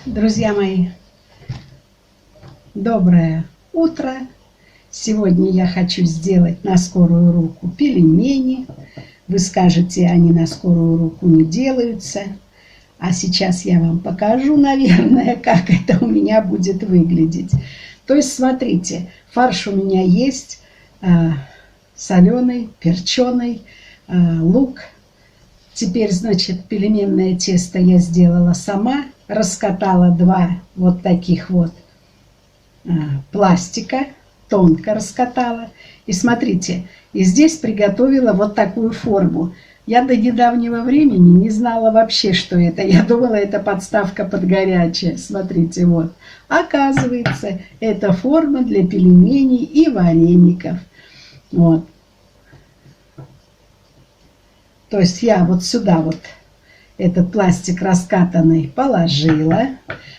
Друзья мои, доброе утро! Сегодня я хочу сделать на скорую руку пельмени. Вы скажете, они на скорую руку не делаются. А сейчас я вам покажу, наверное, как это у меня будет выглядеть. То есть, смотрите, фарш у меня есть, соленый, перченый, лук. Теперь, значит, пельменное тесто я сделала сама. Раскатала два вот таких вот пластика, тонко раскатала. И смотрите, и здесь приготовила вот такую форму. Я до недавнего времени не знала вообще, что это. Я думала, это подставка под горячее. Смотрите, вот. Оказывается, это форма для пельменей и вареников. Вот. То есть я вот сюда вот этот пластик раскатанный положила.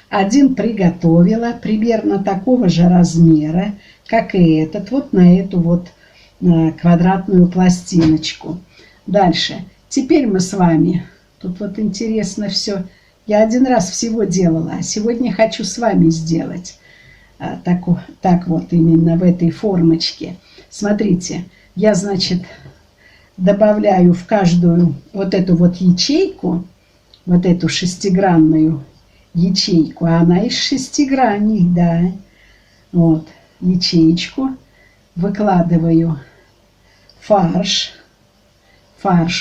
Один приготовила примерно такого же размера, как и этот, вот на эту вот квадратную пластиночку. Дальше. Теперь мы с вами, тут вот интересно все, я один раз всего делала, а сегодня хочу с вами сделать так вот именно в этой формочке. Смотрите, я, значит, добавляю в каждую вот эту вот ячейку, вот эту шестигранную ячейку, а она из 6 граней, да, вот, ячеечку, выкладываю фарш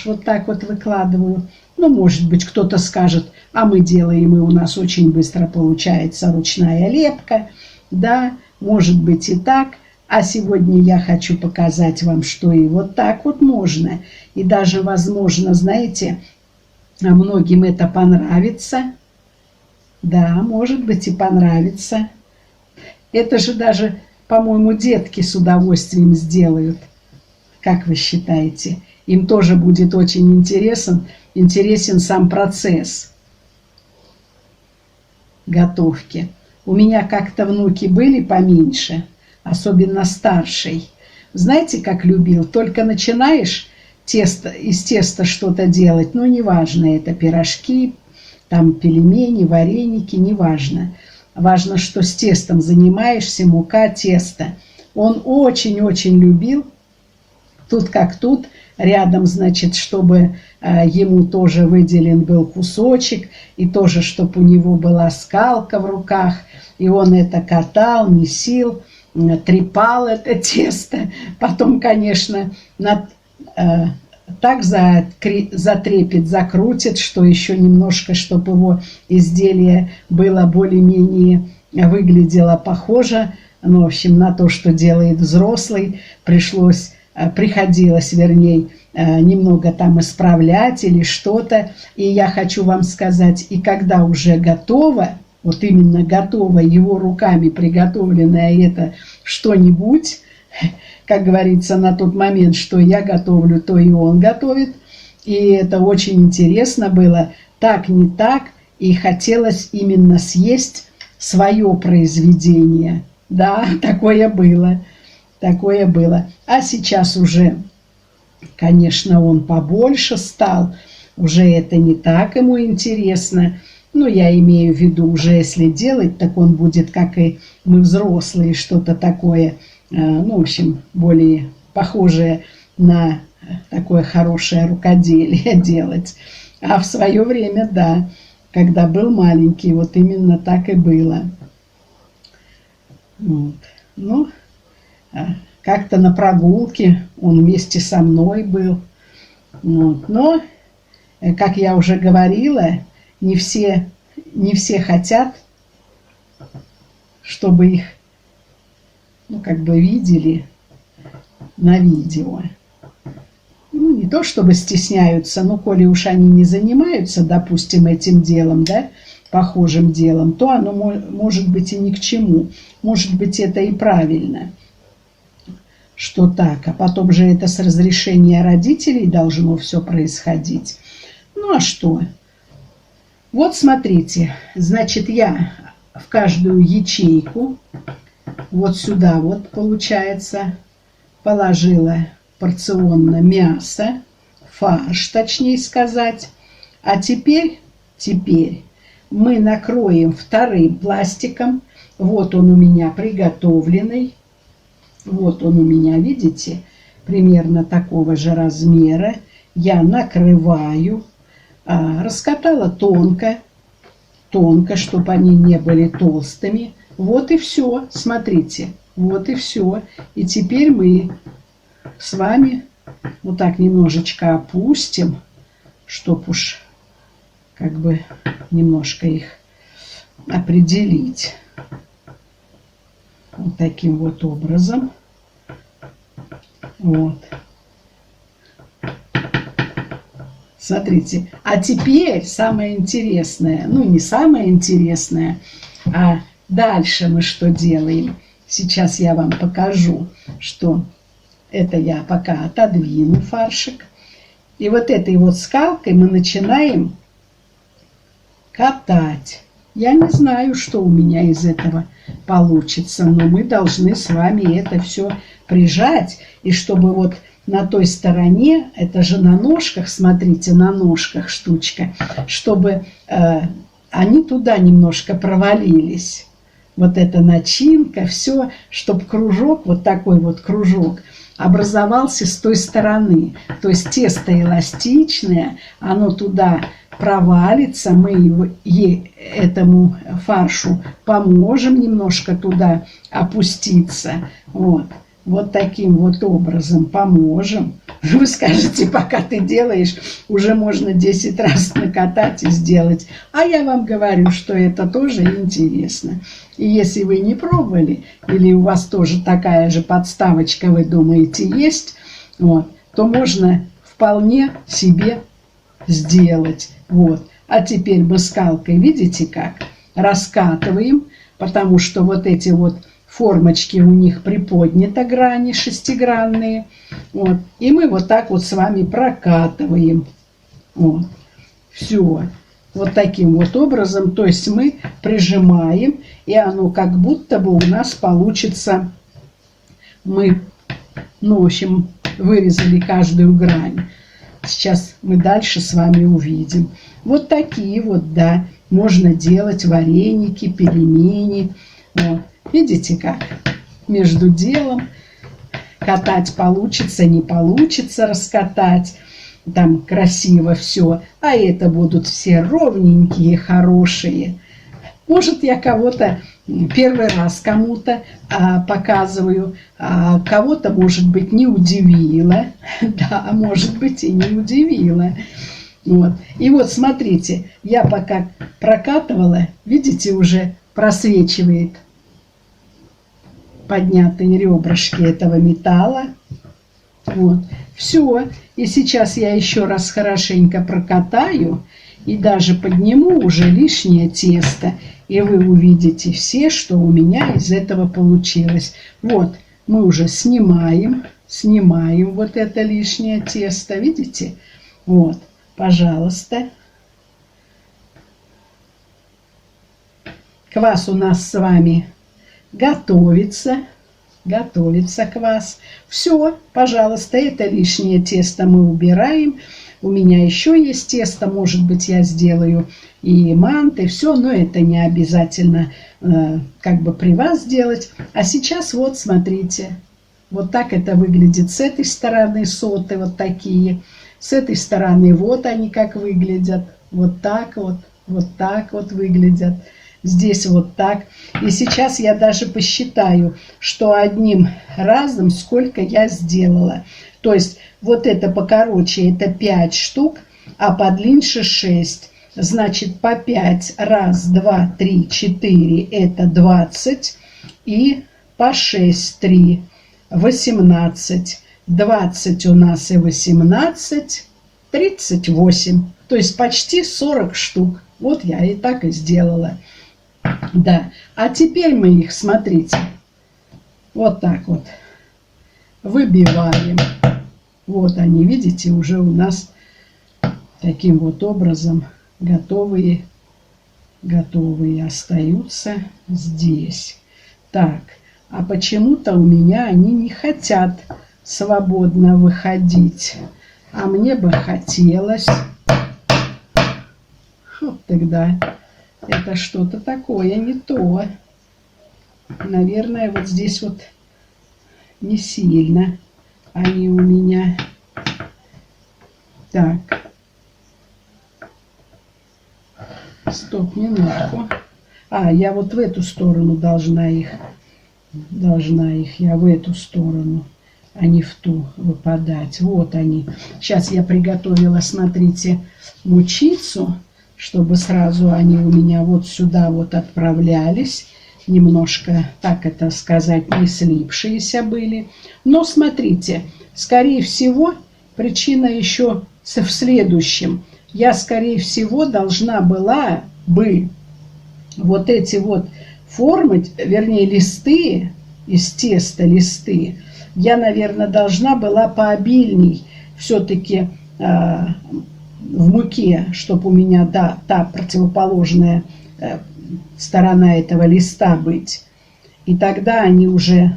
вот так вот выкладываю. Ну, может быть, кто-то скажет, а мы делаем, и у нас очень быстро получается ручная лепка, да, может быть и так. А сегодня я хочу показать вам, что и вот так вот можно. И даже, возможно, знаете, многим это понравится. Да, может быть и понравится. Это же даже, по-моему, детки с удовольствием сделают. Как вы считаете? Им тоже будет очень интересен сам процесс готовки. У меня как-то внуки были поменьше, особенно старший. Знаете, как любил? Только начинаешь из теста что-то делать, ну, неважно, это пирожки, там пельмени, вареники, неважно. Важно, что с тестом занимаешься, мука, тесто. Он очень-очень любил, тут как тут, рядом, значит, чтобы ему тоже выделен был кусочек, и тоже, чтобы у него была скалка в руках, и он это катал, месил, трепал это тесто. Потом, конечно, так затрепет, закрутит, что еще немножко, чтобы его изделие было более-менее выглядело похоже, ну, в общем, на то, что делает взрослый, приходилось, вернее, немного там исправлять или что-то. И я хочу вам сказать, и когда уже готово, вот именно готово, его руками приготовленное это что-нибудь, как говорится, на тот момент, что я готовлю, то и он готовит. И это очень интересно было, так, не так, и хотелось именно съесть свое произведение. Да, такое было, такое было. А сейчас уже, конечно, он побольше стал, уже это не так ему интересно. Ну, я имею в виду, уже если делать, так он будет, как и мы взрослые, что-то такое, ну, в общем, более похожее на такое хорошее рукоделие делать. А в свое время, да, когда был маленький, вот именно так и было. Вот. Ну, как-то на прогулке он вместе со мной был. Вот. Но, как я уже говорила, не все хотят, чтобы их, ну, как бы видели на видео. Ну, не то чтобы стесняются, но коли уж они не занимаются, допустим, этим делом, да, похожим делом, то оно может быть и ни к чему. Может быть, это и правильно, что так. А потом же это с разрешения родителей должно все происходить. Ну, а что? Вот смотрите, значит, я в каждую ячейку, вот сюда вот, получается, положила порционно мясо, фарш, точнее сказать. А теперь мы накроем вторым пластиком. Вот он у меня приготовленный. Вот он у меня, видите, примерно такого же размера. Я накрываю, раскатала тонко, чтобы они не были толстыми. Вот и все, смотрите, вот и все. И теперь мы с вами вот так немножечко опустим, чтоб уж как бы немножко их определить. Вот таким вот образом. Вот. Смотрите. А теперь самое интересное, ну не самое интересное, а дальше мы что делаем? Сейчас я вам покажу, что это я пока отодвину фаршик. И вот этой вот скалкой мы начинаем катать. Я не знаю, что у меня из этого получится, но мы должны с вами это все прижать. И чтобы вот на той стороне, это же на ножках, смотрите, на ножках штучка, чтобы они туда немножко провалились. Вот эта начинка, все, чтобы кружок, вот такой вот кружок, образовался с той стороны. То есть тесто эластичное, оно туда провалится, мы этому фаршу поможем немножко туда опуститься. Вот таким вот образом поможем. Вы скажете, пока ты делаешь, уже можно 10 раз накатать и сделать. А я вам говорю, что это тоже интересно. И если вы не пробовали, или у вас тоже такая же подставочка, вы думаете, есть, то можно вполне себе сделать. А теперь мы скалкой, видите как, раскатываем, потому что вот эти вот формочки у них приподняты, грани шестигранные. И мы вот так вот с вами прокатываем. Все. Вот таким вот образом. То есть мы прижимаем, и оно как будто бы у нас получится. Мы, в общем, вырезали каждую грань. Сейчас мы дальше с вами увидим. Вот такие вот, да, можно делать вареники, пельмени. Видите как? Между делом катать получится, не получится раскатать. Там красиво все. А это будут все ровненькие, хорошие. Может, я кого-то первый раз кому-то показываю, а кого-то, может быть, не удивила. Да, может быть, и не удивила. И вот смотрите, я пока прокатывала, видите, уже просвечивает поднятые ребрышки этого металла. Все. И сейчас я еще раз хорошенько прокатаю и даже подниму уже лишнее тесто. И вы увидите все, что у меня из этого получилось. Мы уже снимаем вот это лишнее тесто. Видите? Пожалуйста. Квас у нас с вами готовится квас. Все, пожалуйста, это лишнее тесто мы убираем. У меня еще есть тесто, может быть, я сделаю и манты, все, но это не обязательно как бы при вас делать. А сейчас вот смотрите, вот так это выглядит с этой стороны соты, вот такие. С этой стороны вот они как выглядят, вот так вот выглядят. Здесь вот так. И сейчас я даже посчитаю, что одним разом сколько я сделала. То есть вот это покороче, это 5 штук, а подлиннее 6. Значит, по 5. Раз, два, три, 4. Это 20. И по 6, 3. 18. 20 у нас и 18. 38. То есть почти 40 штук. Вот я и так и сделала. Да, а теперь мы их, смотрите, вот так вот выбиваем. Вот они, видите, уже у нас таким вот образом готовые остаются здесь. Так, а почему-то у меня они не хотят свободно выходить, а мне бы хотелось. Вот тогда Это что-то такое не то. Наверное, вот здесь вот не сильно они у меня. Так. Стоп, минутку. Я вот в эту сторону должна их. Я в эту сторону, а не в ту выпадать. Вот они. Сейчас я приготовила, смотрите, мучицу, чтобы сразу они у меня вот сюда вот отправлялись. Немножко, так это сказать, не слипшиеся были. Но смотрите, скорее всего, причина еще в следующем. Я, скорее всего, должна была бы вот эти вот формы, вернее, листы, из теста листы, я, наверное, должна была пообильней все-таки в муке, чтобы у меня, да, та противоположная сторона этого листа быть. И тогда они уже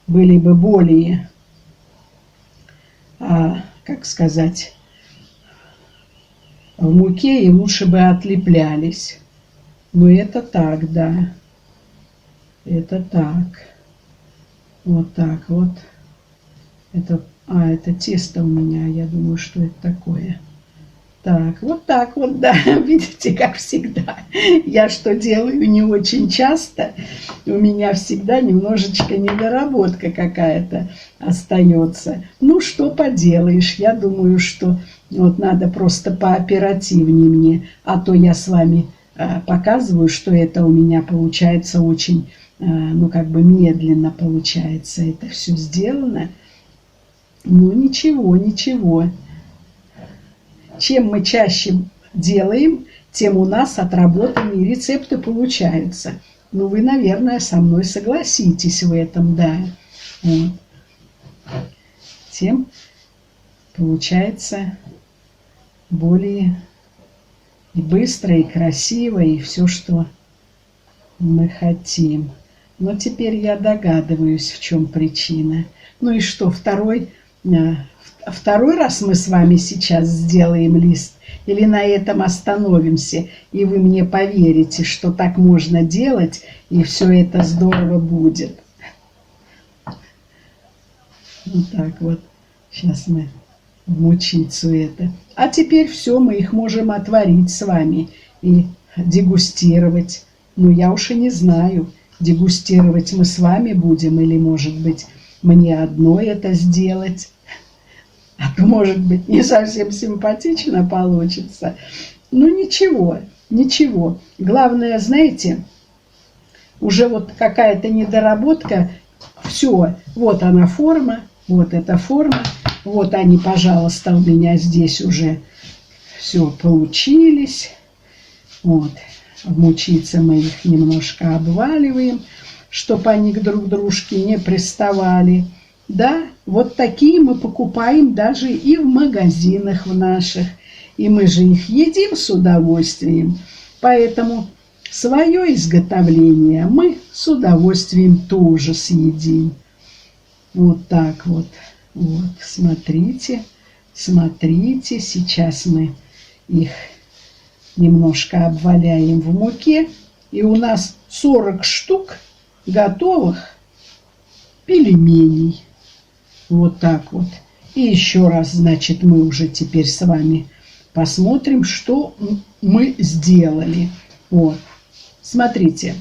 были бы более, как сказать, в муке и лучше бы отлеплялись. Но это так, да. Это так. Вот так вот. Это тесто у меня. Я думаю, что это такое. Так вот, да. Видите, как всегда. Я что делаю не очень часто. У меня всегда немножечко недоработка какая-то остается. Ну, что поделаешь. Я думаю, что вот надо просто пооперативнее мне. А то я с вами показываю, что это у меня получается очень, ну, как бы медленно получается это все сделано. Ну, ничего, ничего. Чем мы чаще делаем, тем у нас отработанные рецепты получаются. Ну, вы, наверное, со мной согласитесь в этом, да. Вот. Тем получается более и быстро, и красиво, и все, что мы хотим. Но теперь я догадываюсь, в чем причина. Ну и что, второй раз мы с вами сейчас сделаем лист? Или на этом остановимся, и вы мне поверите, что так можно делать, и все это здорово будет? Вот так вот. Сейчас мы в мучицу это. А теперь все, мы их можем отварить с вами и дегустировать. Ну, я уж и не знаю, дегустировать мы с вами будем, или, может быть, мне одной это сделать. А то, может быть, не совсем симпатично получится. Ну, ничего, ничего. Главное, знаете, уже вот какая-то недоработка. Все, вот она форма, вот эта форма. Вот они, пожалуйста, у меня здесь уже все получились. Вот, в мучице мы их немножко обваливаем, чтобы они друг к дружке не приставали. Да, вот такие мы покупаем даже и в магазинах в наших. И мы же их едим с удовольствием. Поэтому свое изготовление мы с удовольствием тоже съедим. Вот так вот. Вот, смотрите, смотрите. Сейчас мы их немножко обваляем в муке. И у нас 40 штук готовых пельменей. Вот так вот. И еще раз, значит, мы уже теперь с вами посмотрим, что мы сделали. Вот. Смотрите.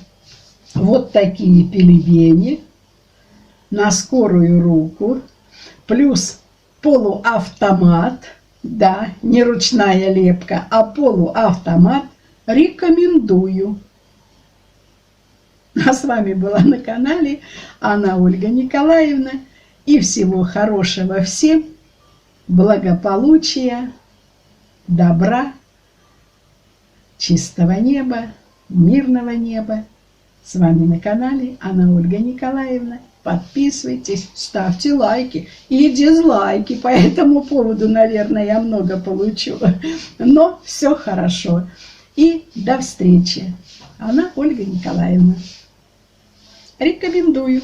Вот такие пельмени на скорую руку. Плюс полуавтомат. Да, не ручная лепка, а полуавтомат. Рекомендую. А с вами была на канале Анна Ольга Николаевна. И всего хорошего всем, благополучия, добра, чистого неба, мирного неба. С вами на канале Анна Ольга Николаевна. Подписывайтесь, ставьте лайки и дизлайки. По этому поводу, наверное, я много получу. Но все хорошо. И до встречи. Анна Ольга Николаевна. Рекомендую.